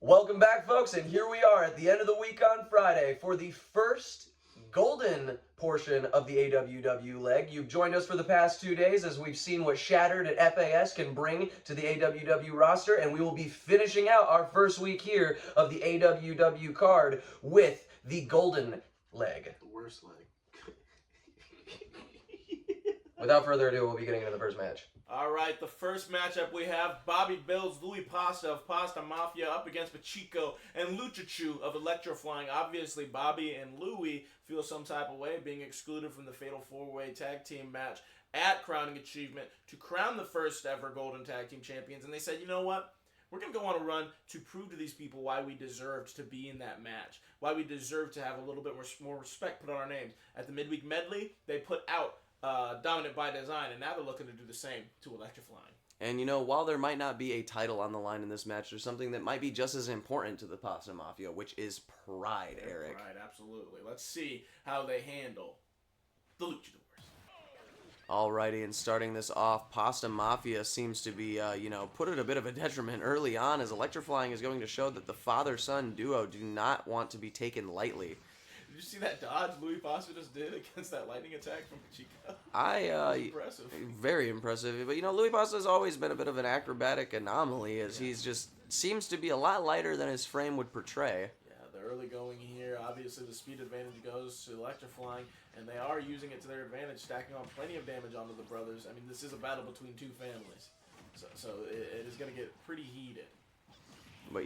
Welcome back, folks, and here we are at the end of the week on Friday for the first golden portion of the AWW leg. You've joined us for the past 2 days as we've seen what Shattered at FAS can bring to the AWW roster, and we will be finishing out our first week here of the AWW card with the golden leg. The worst leg. Without further ado, we'll be getting into the first match. All right, the first matchup we have Bobby Builds Louis Pasta of Pasta Mafia up against Pachico and Luchachu of Electroflying. Obviously, Bobby and Louis feel some type of way being excluded from the Fatal 4-Way Tag Team match at Crowning Achievement to crown the first ever Golden Tag Team Champions. And they said, you know what? We're going to go on a run to prove to these people why we deserved to be in that match, why we deserve to have a little bit more respect put on our names. At the Midweek Medley, they put out Dominant by Design, and now they're looking to do the same to Electroflying. And, you know, while there might not be a title on the line in this match, there's something that might be just as important to the Pasta Mafia, which is pride, Eric. Pride, absolutely. Let's see how they handle the Luchadors. Alrighty, and starting this off, Pasta Mafia seems to be, put at a bit of a detriment early on, as Electroflying is going to show that the father-son duo do not want to be taken lightly. Did you see that dodge Louis Pasta just did against that lightning attack from Pachico? Impressive. Very impressive. But, Louis Pasta has always been a bit of an acrobatic anomaly, as he's just seems to be a lot lighter than his frame would portray. Yeah, the early going here, obviously the speed advantage goes to Electroflying, and they are using it to their advantage, stacking on plenty of damage onto the brothers. I mean, this is a battle between two families, so it is going to get pretty heated. But,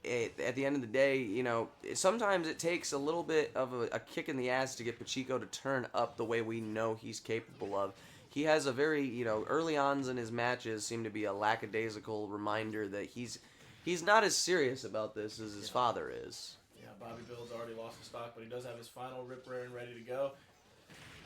at the end of the day, sometimes it takes a little bit of a kick in the ass to get Pachico to turn up the way we know he's capable of. He has a very, early ons in his matches seem to be a lackadaisical reminder that he's not as serious about this as his father is. Yeah, Bobby Bill's already lost the stock, but he does have his final rip raring ready to go.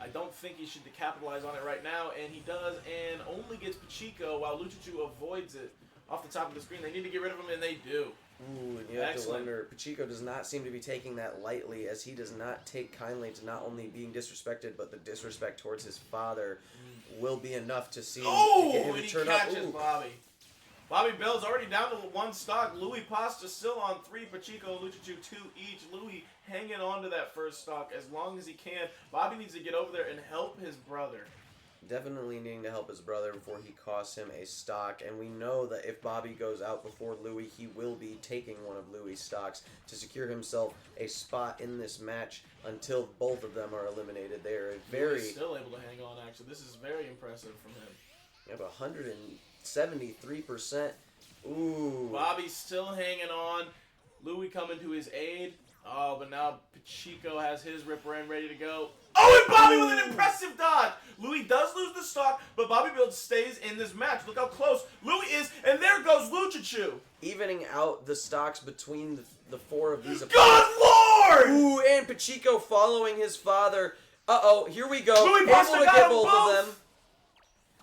I don't think he should capitalize on it right now, and he does, and only gets Pachico while Luchachu avoids it off the top of the screen. They need to get rid of him, and they do. Ooh, and you have to wonder, Pachico does not seem to be taking that lightly, as he does not take kindly to not only being disrespected, but the disrespect towards his father will be enough to see him to turn he catches up. Ooh. Bobby. Bobby Bill's already down to one stock. Louis Pasta still on 3. Pachico and Luchachu 2 each. Louis hanging on to that first stock as long as he can. Bobby needs to get over there and help his brother. Definitely needing to help his brother before he costs him a stock, and we know that if Bobby goes out before Louis, he will be taking one of Louis' stocks to secure himself a spot in this match until both of them are eliminated. They are Louis still able to hang on, actually. This is very impressive from him. You have 173%. Ooh. Bobby's still hanging on. Louis coming to his aid. Oh, but now Pachico has his rip ram ready to go. Oh, and Bobby with an impressive dodge. Louis does lose the stock, but Bobby Build stays in this match. Look how close Louis is, and there goes Luchachu. Evening out the stocks between the four of these. Good Lord! Ooh, and Pachico following his father. Uh-oh, here we go. Louis Able Pasta to got get them both of them.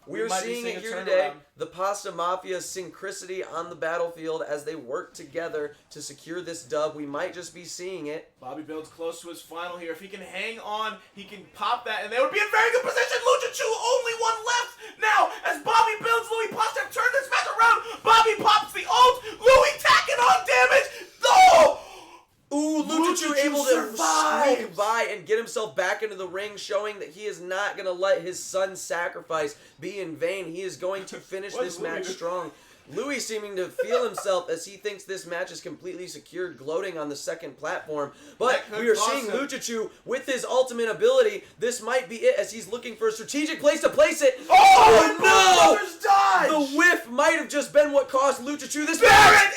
We We're might be seeing seeing it a here today. turnaround. The Pasta Mafia's synchronicity on the battlefield as they work together to secure this dub. We might just be seeing it. Bobby Build's close to his final here. If he can hang on, he can pop that, and they would be in very good position. Luchachu, only one left now. As Bobby Builds, Louis Pasta have turned this match around. Bobby pops the ult. Louis tacking on damage. Oh! Ooh, Luchachu able to survives. sneak by and get himself back into the ring, showing that he is not going to let his son's sacrifice be in vain. He is going to finish this match strong. Louis seeming to feel himself as he thinks this match is completely secured, gloating on the second platform. But we are seeing Luchachu with his ultimate ability. This might be it, as he's looking for a strategic place to place it. Oh no! Dodge! The whiff might have just been what cost Luchachu this There match. it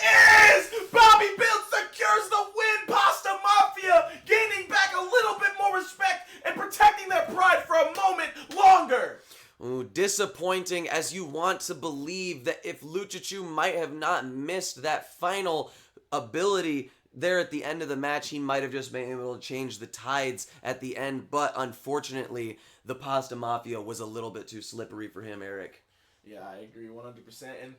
is! Bobby Build secures the win. Pasta Mafia gaining back a little bit more respect and protecting their pride for a moment longer. Ooh, disappointing, as you want to believe that if Luchachu might have not missed that final ability there at the end of the match, he might have just been able to change the tides at the end. But unfortunately, the Pasta Mafia was a little bit too slippery for him, Eric. Yeah, I agree 100%. And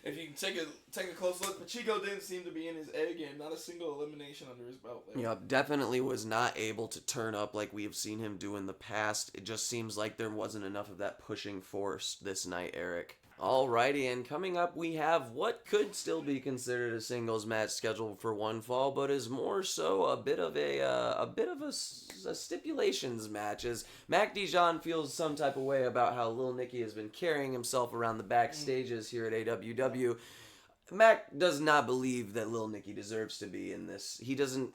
if you take a close look, Pachico didn't seem to be in his A game. Not a single elimination under his belt there. Yeah, definitely was not able to turn up like we have seen him do in the past. It just seems like there wasn't enough of that pushing force this night, Eric. Alrighty, and coming up we have what could still be considered a singles match scheduled for one fall, but is more so a bit of a stipulations match, as Mac Dijon feels some type of way about how Lil Nicky has been carrying himself around the backstages here at AWW. Mac does not believe that Lil Nicky deserves to be in this. He doesn't.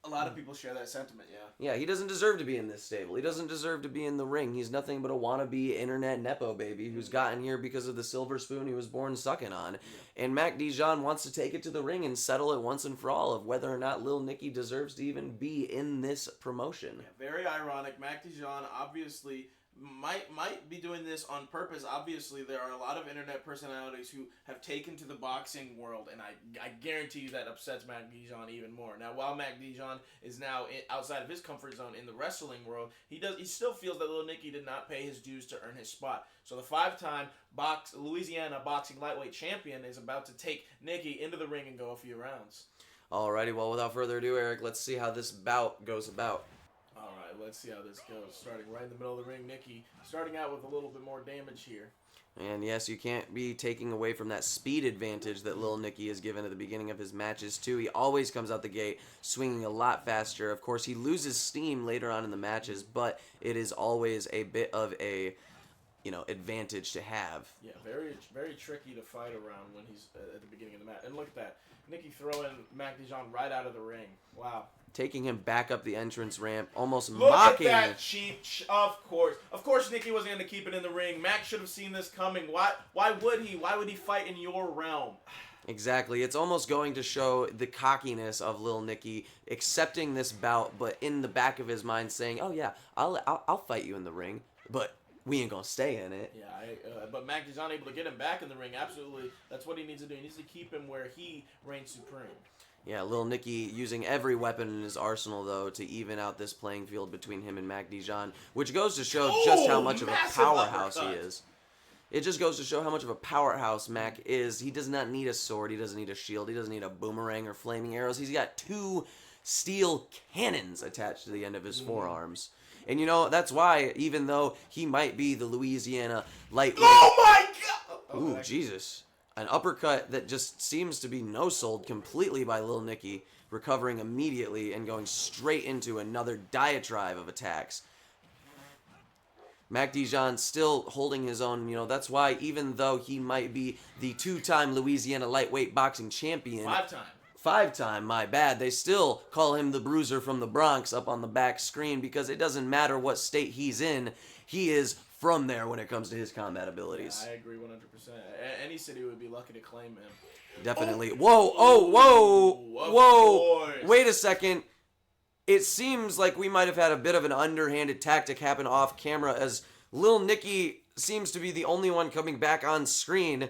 A lot of people share that sentiment, yeah. Yeah, he doesn't deserve to be in this stable. He doesn't deserve to be in the ring. He's nothing but a wannabe internet nepo baby who's gotten here because of the silver spoon he was born sucking on. Yeah. And Mac Dijon wants to take it to the ring and settle it once and for all of whether or not Lil Nicky deserves to even be in this promotion. Yeah, very ironic. Mac Dijon obviously might be doing this on purpose. Obviously, there are a lot of internet personalities who have taken to the boxing world, and I guarantee you that upsets Mac Dijon even more. Now, while Mac Dijon is now outside of his comfort zone in the wrestling world, he still feels that Lil Nicky did not pay his dues to earn his spot. So the 5-time Louisiana boxing lightweight champion is about to take Nicky into the ring and go a few rounds. Alrighty, well, without further ado, Eric, let's see how this bout goes about. Alright, let's see how this goes. Starting right in the middle of the ring, Nicky starting out with a little bit more damage here. And yes, you can't be taking away from that speed advantage that Lil Nicky is given at the beginning of his matches, too. He always comes out the gate swinging a lot faster. Of course, he loses steam later on in the matches, but it is always a bit of a, advantage to have. Yeah, very, very tricky to fight around when he's at the beginning of the match. And look at that. Nicky throwing Mac Dijon right out of the ring. Wow. Taking him back up the entrance ramp, almost Look mocking. Look at that cheap, of course Nicky wasn't going to keep it in the ring. Mac should have seen this coming. Why would he? Why would he fight in your realm? Exactly. It's almost going to show the cockiness of Lil Nicky accepting this bout, but in the back of his mind saying, "Oh yeah, I'll fight you in the ring, but we ain't gonna stay in it." Yeah, but Mac Dijon able to get him back in the ring. Absolutely, that's what he needs to do. He needs to keep him where he reigns supreme. Yeah, Lil Nicky using every weapon in his arsenal, though, to even out this playing field between him and Mac Dijon, which goes to show just how much of a powerhouse he is. It just goes to show how much of a powerhouse Mac is. He does not need a sword. He doesn't need a shield. He doesn't need a boomerang or flaming arrows. He's got 2 steel cannons attached to the end of his forearms. And, that's why, even though he might be the Louisiana lightweight... Oh, my God! Ooh, Jesus. An uppercut that just seems to be no-sold completely by Lil Nicky, recovering immediately and going straight into another diatribe of attacks. Mac Dijon still holding his own, that's why even though he might be the 2-time Louisiana lightweight boxing champion... 5-time. 5-time, my bad. They still call him the Bruiser from the Bronx up on the back screen because it doesn't matter what state he's in. He is from there when it comes to his combat abilities. Yeah, I agree 100%. Any city would be lucky to claim him. Definitely. Whoa. Wait a second. It seems like we might have had a bit of an underhanded tactic happen off camera as Lil Nicky seems to be the only one coming back on screen.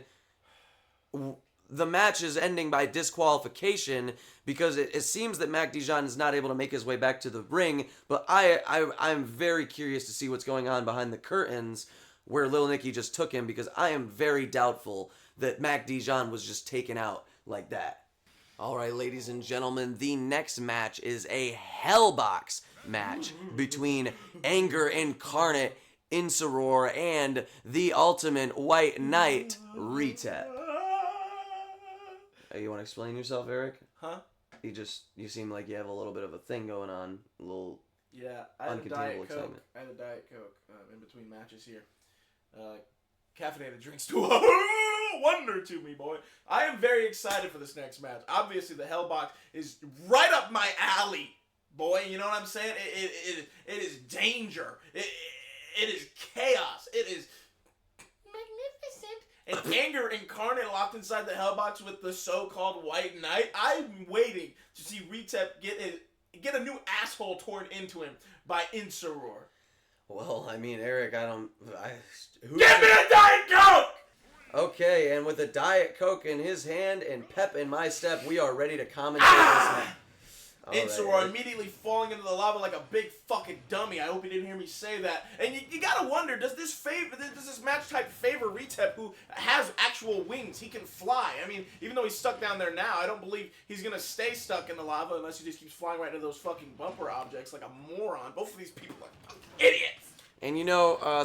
The match is ending by disqualification because it seems that Mac Dijon is not able to make his way back to the ring, but I'm very curious to see what's going on behind the curtains where Lil Nicky just took him, because I am very doubtful that Mac Dijon was just taken out like that. Alright, ladies and gentlemen, the next match is a Hellbox match between Anger Incarnate, Insuror, and the Ultimate White Knight, Retep. You want to explain yourself, Eric? Huh? You seem like you have a little bit of a thing going on, a little I had a uncontainable excitement. I had a Diet Coke in between matches here. Caffeinated drinks do wonder to me, boy. I am very excited for this next match. Obviously, the Hellbox is right up my alley, boy. You know what I'm saying? It is danger. It is chaos. It is magnificent. And Anger Incarnate locked inside the Hellbox with the so-called White Knight. I'm waiting to see Retep get a new asshole torn into him by Insuror. Well, I mean, Eric, Give me a Diet Coke! Okay, and with a Diet Coke in his hand and pep in my step, we are ready to commentate this match. Insuror immediately falling into the lava like a big fucking dummy. I hope you didn't hear me say that. And you gotta wonder, does this match type favor Retep, who has actual wings? He can fly. I mean, even though he's stuck down there now, I don't believe he's gonna stay stuck in the lava unless he just keeps flying right into those fucking bumper objects like a moron. Both of these people are fucking idiots. And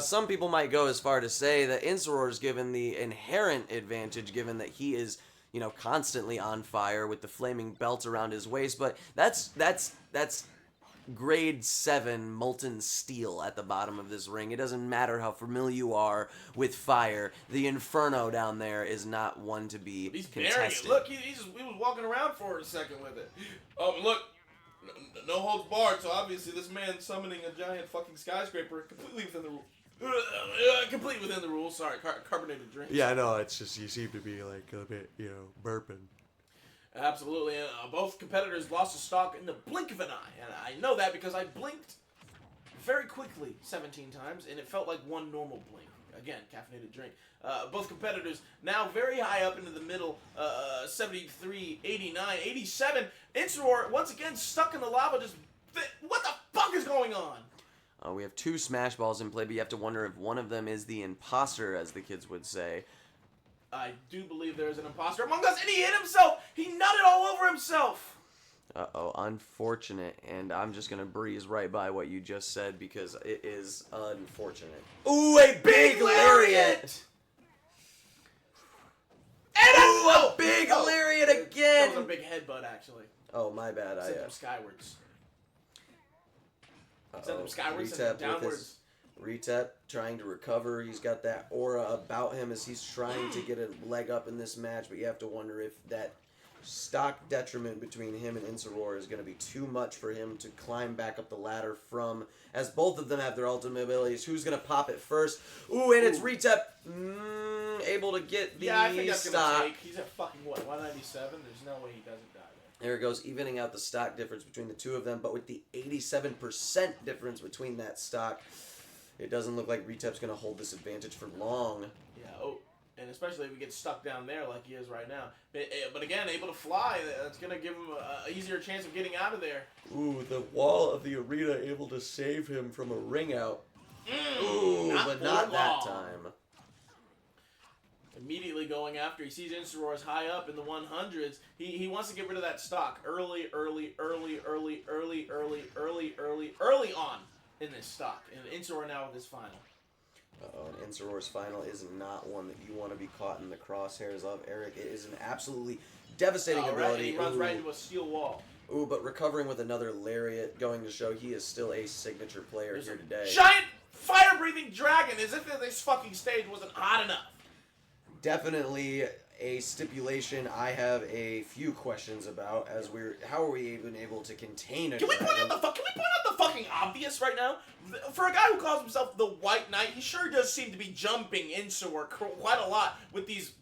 some people might go as far to say that Insoror is given the inherent advantage, given that he is, constantly on fire with the flaming belt around his waist. But that's grade 7 molten steel at the bottom of this ring. It doesn't matter how familiar you are with fire. The Inferno down there is not one to be He's contested. burying it. Look, he was walking around for a second with it. Oh, look. No holds barred, so obviously this man summoning a giant fucking skyscraper completely within the rules. Completely within the rules. Sorry, carbonated drinks. Yeah, I know. It's just you seem to be like a bit, burping. Absolutely. Both competitors lost a stock in the blink of an eye, and I know that because I blinked very quickly 17 times, and it felt like one normal blink. Again, caffeinated drink. Both competitors now very high up into the middle, 73, 89, 87. Insoror, once again, stuck in the lava. What the fuck is going on? We have 2 smash balls in play, but you have to wonder if one of them is the imposter, as the kids would say. I do believe there is an imposter among us, and he hit himself! He nutted all over himself! Uh-oh, unfortunate, and I'm just going to breeze right by what you just said because it is unfortunate. Ooh, a big lariat! And Ooh, a big lariat again! That was a big headbutt, actually. Oh, my bad. Send them skywards. Send them skywards, send them downwards. Retep trying to recover. He's got that aura about him as he's trying to get a leg up in this match, but you have to wonder if that stock detriment between him and Insoror is going to be too much for him to climb back up the ladder from, as both of them have their ultimate abilities. Who's going to pop it first? Ooh, and it's Retep able to get the I think that's stock. going to take. He's at fucking, 197? There's no way he doesn't die there. There it goes, evening out the stock difference between the two of them, but with the 87% difference between that stock, it doesn't look like Retep's going to hold this advantage for long. Yeah, and especially if he gets stuck down there like he is right now. But again, able to fly, that's going to give him an easier chance of getting out of there. Ooh, the wall of the arena able to save him from a ring out. Ooh, but not that time. Immediately going after, he sees Insoror's high up in the 100s. He wants to get rid of that stock early on in this stock. And Insoror now with his final. Uh-oh, and Insoror's final is not one that you want to be caught in the crosshairs of, Eric. It is an absolutely devastating ability. Right, and he runs right into a steel wall. Ooh, but recovering with another lariat, going to show he is still a signature player here today. Giant fire-breathing dragon, as if this fucking stage wasn't hot enough. Definitely a stipulation I have a few questions about, as how are we even able to contain a Can we dragon? point out the fucking obvious right now? For a guy who calls himself the White Knight, he sure does seem to be jumping Insoror quite a lot with these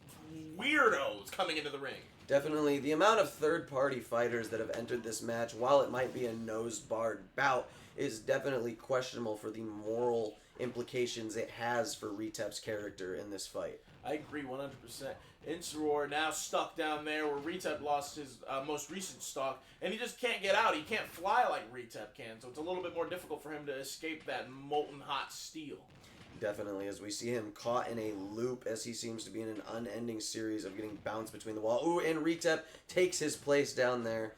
weirdos coming into the ring. Definitely. The amount of third-party fighters that have entered this match, while it might be a nose-barred bout, is definitely questionable for the moral implications it has for Retep's character in this fight. I agree 100%. Insoror now stuck down there where Retep lost his most recent stock, and he just can't get out. He can't fly like Retep can, so it's a little bit more difficult for him to escape that molten hot steel. Definitely, as we see him caught in a loop as he seems to be in an unending series of getting bounced between the wall. Ooh, and Retep takes his place down there,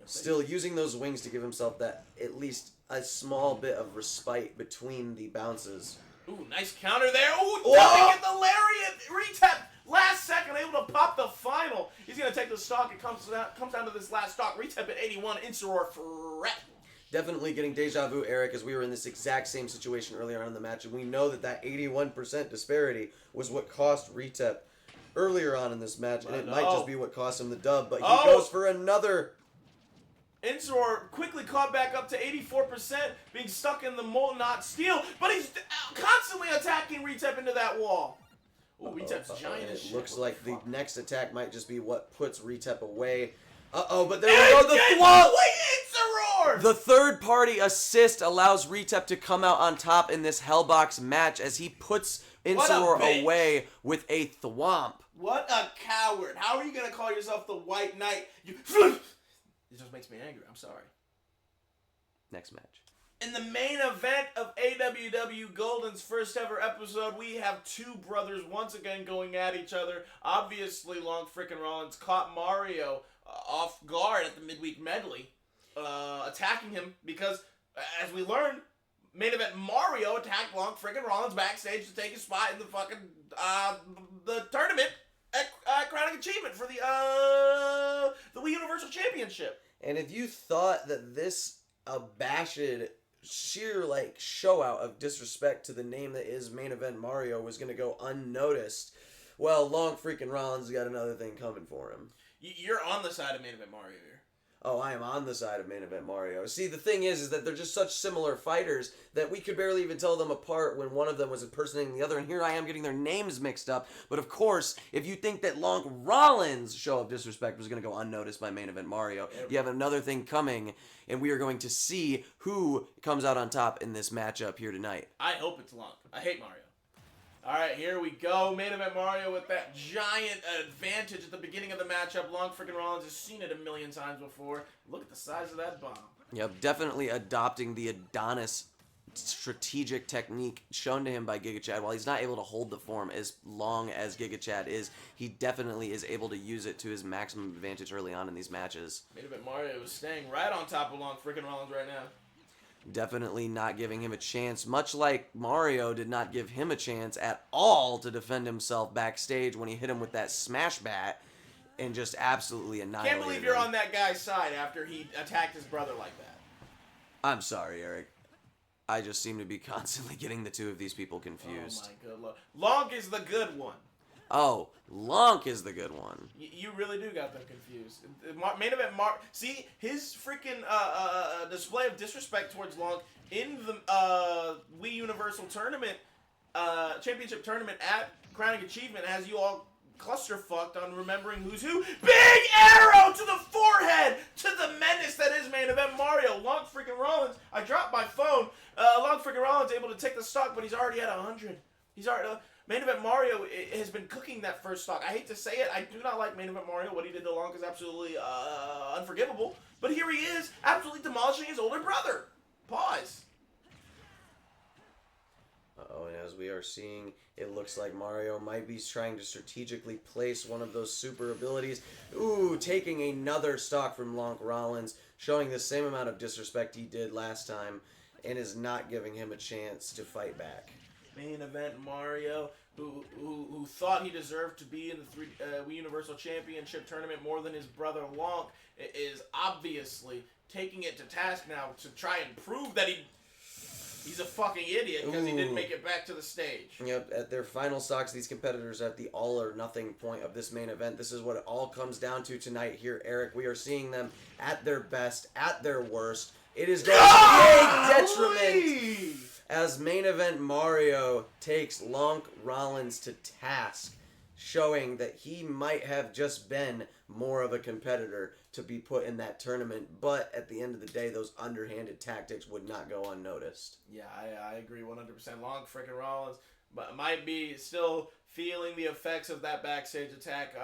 still using those wings to give himself that at least a small bit of respite between the bounces. Ooh, nice counter there. Ooh, dumping at the lariat. Retep, last second, able to pop the final. He's going to take the stock. It comes down to this last stock. Retep at 81. Insoror fret. Definitely getting deja vu, Eric, as we were in this exact same situation earlier on in the match, and we know that 81% disparity was what cost Retep earlier on in this match, and it might just be what cost him the dub, but he goes for another. Insoror quickly caught back up to 84%, being stuck in the molten hot steel, but he's constantly attacking Retep into that wall. Ooh, Retep's giant as shit. It looks like the next attack might just be what puts Retep away. But there we go, the thwomp! Insoror! The third-party assist allows Retep to come out on top in this Hellbox match as he puts Insoror away with a thwomp. What a coward. How are you going to call yourself the White Knight? It just makes me angry. I'm sorry. Next match. In the main event of AWW Golden's first ever episode, we have two brothers once again going at each other. Obviously, Long Frickin' Rollins caught Mario off guard at the midweek medley, attacking him because, as we learned, main event Mario attacked Long freaking Rollins backstage to take his spot in the fucking the tournament at Crowning Achievement for the Wii Universal Championship. And if you thought that this abashed, sheer show out of disrespect to the name that is Main Event Mario was going to go unnoticed, well, Long freaking Rollins got another thing coming for him. You're on the side of Main Event Mario here. Oh, I am on the side of Main Event Mario. See, the thing is that they're just such similar fighters that we could barely even tell them apart when one of them was impersonating the other, and here I am getting their names mixed up. But of course, if you think that Long Rollins' show of disrespect was going to go unnoticed by Main Event Mario, you have another thing coming, and we are going to see who comes out on top in this matchup here tonight. I hope it's Long. I hate Mario. All right, here we go. Main Event Mario with that giant advantage at the beginning of the matchup. Long freaking Rollins has seen it a million times before. Look at the size of that bomb. Yep, definitely adopting the Adonis strategic technique shown to him by Giga Chad. While he's not able to hold the form as long as Giga Chad is, he definitely is able to use it to his maximum advantage early on in these matches. Main Event Mario is staying right on top of Long freaking Rollins right now. Definitely not giving him a chance, much like Mario did not give him a chance at all to defend himself backstage when he hit him with that smash bat and just absolutely annihilated Can't believe you're him. on that guy's side after he attacked his brother like that. I'm sorry, Eric. I just seem to be constantly getting the two of these people confused. Oh my good lord. Long is the good one. Oh, Lonk is the good one. You really do got them confused. Main Event see his freaking display of disrespect towards Long in the Wii Universal Tournament Championship Tournament at Crowning Achievement has you all clusterfucked on remembering who's who. Big arrow to the forehead to the menace that is Main Event Mario. Long freaking Rollins. I dropped my phone. Long freaking Rollins able to take the stock, but he's already at 100. He's already. Main Event Mario has been cooking that first stock. I hate to say it. I do not like Main Event Mario. What he did to Long is absolutely unforgivable. But here he is, absolutely demolishing his older brother. Pause. Uh-oh, and as we are seeing, it looks like Mario might be trying to strategically place one of those super abilities. Ooh, taking another stock from Long Rollins, showing the same amount of disrespect he did last time, and is not giving him a chance to fight back. Main Event Mario, who thought he deserved to be in the Wii Universal Championship Tournament more than his brother Long, is obviously taking it to task now to try and prove that he's a fucking idiot because he didn't make it back to the stage. Yep, at their final stocks, these competitors are at the all or nothing point of this main event. This is what it all comes down to tonight here, Eric. We are seeing them at their best, at their worst. It is going to be a detriment as Main Event Mario takes Long Rollins to task, showing that he might have just been more of a competitor to be put in that tournament, but at the end of the day, those underhanded tactics would not go unnoticed. Yeah, I agree 100%. Long freaking Rollins might be still feeling the effects of that backstage attack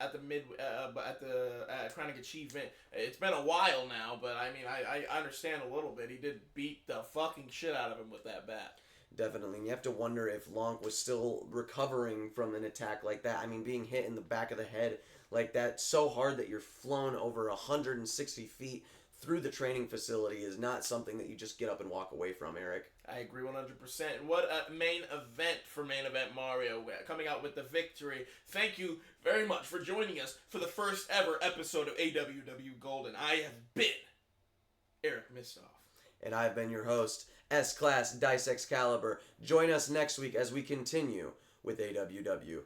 at the Crowning Achievement. It's been a while now, but I mean, I understand a little bit. He did beat the fucking shit out of him with that bat. Definitely. And you have to wonder if Lonk was still recovering from an attack like that. I mean, being hit in the back of the head like that so hard that you're flown over 160 feet through the training facility is not something that you just get up and walk away from, Eric. I agree 100%. What a main event for Main Event Mario, coming out with the victory. Thank you very much for joining us for the first ever episode of AWW Golden. I have been Eric Mystof. And I've been your host, S-Class Dice Excalibur. Join us next week as we continue with AWW.